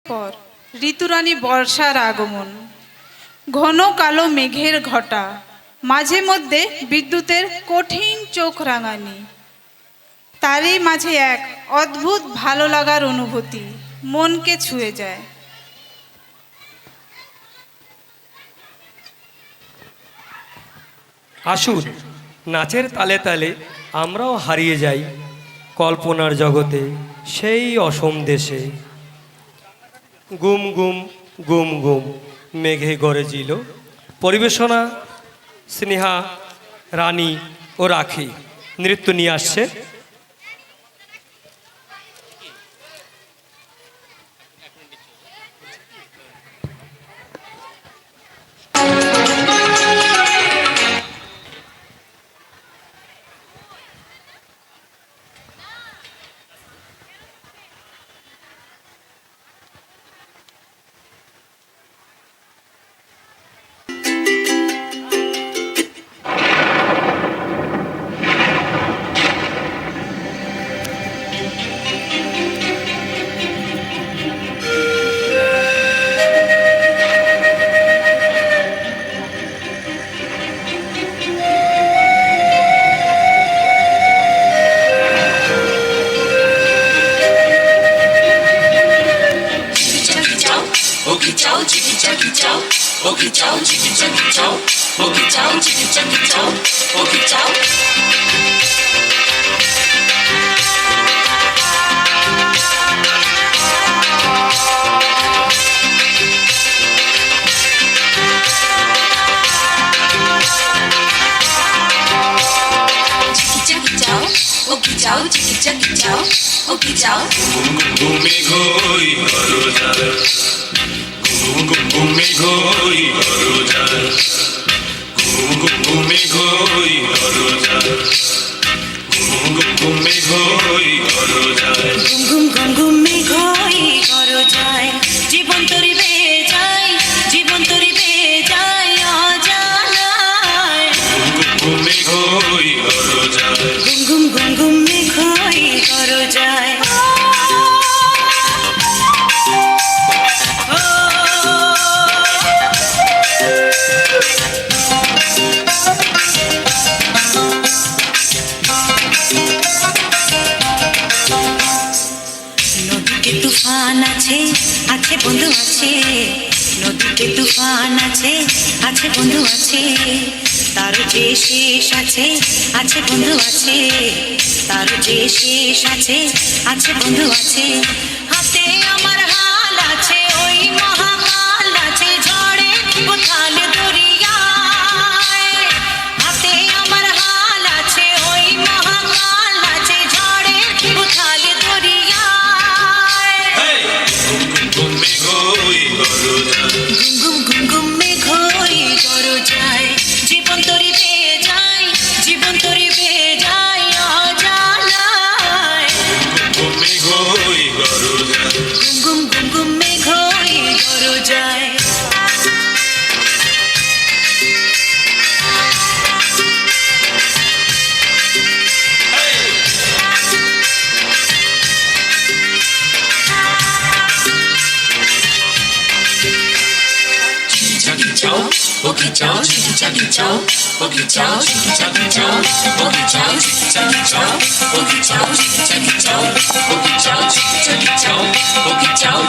পর ঋতুরানী বর্ষার আগমন। ঘন কালো মেঘের ঘটা, মাঝে মধ্যে বিদ্যুতের কঠিন চোখ রাঙানি। তারই মাঝে এক অদ্ভুত ভালো লাগার অনুভূতি মনকে ছুঁয়ে যায়। আসুন, নাচের তালে তালে আমরাও হারিয়ে যাই কল্পনার জগতে, সেই অসম দেশে। গুম গুম গুম গুম মেঘে গরজিল। পরিবেশনা স্নেহা, রানী ও রাখি। নৃত্য নিয়ে আসছে Okie chow, chicky chucky chow. Okie chow, chicky chucky chow. Okie chow, chicky chucky chow. Okie chow. Chicky chucky chow. Okie chow, chicky chucky chow. Okie chow. ঘুমে ঘই করো যায়, ঘুমে ঘই করো যায়, ঘুমে ঘই করো যায়, ঘুমে ঘই করো যায়। ঘুম ঘুম ঘুমে ঘই করো যায়, জীবন তরি বেয়ে যায়, জীবন তরি বেয়ে যায় অজানায়। ঘুমে ঘই করো যায়, ঘুম ঘুম ঘুম ঘুমে ঘই করো যায়। নদীতে তুফান আছে, আছে বন্ধু আছে। নদীতে তুফান আছে, আছে বন্ধু আছে। তার যে শেষ আছে, আছে বন্ধু আছে। তার যে শেষ আছে, আছে বন্ধু আছে। হাতে আমার হাল আছে, ওই মহাকাল আছে, ঝড়ে কোথাল দরিয়ায়। হাতে আমার হাল আছে, ওই মহাকাল আছে, ঝড়ে কোথাল দরিয়ায়। ঘুমে ঘই করো যায়, ঘুম ঘুম ঘুমে ঘই করো যায়, জীবন তরি বেয়ে যায়, জীবন তরি বেয়ে যায় অজানায়। ঘুমে ঘই করো যায়। ঘুম ঘুম ঘুমে ঘই করো যায়। Chucky chow, okie chow, chicky chucky chow. Okie chow, chicky chucky chow. Okie chow, chicky chucky chow. Okie chow, chicky chucky chow. Okie chow, chicky chucky chow. Okie chow.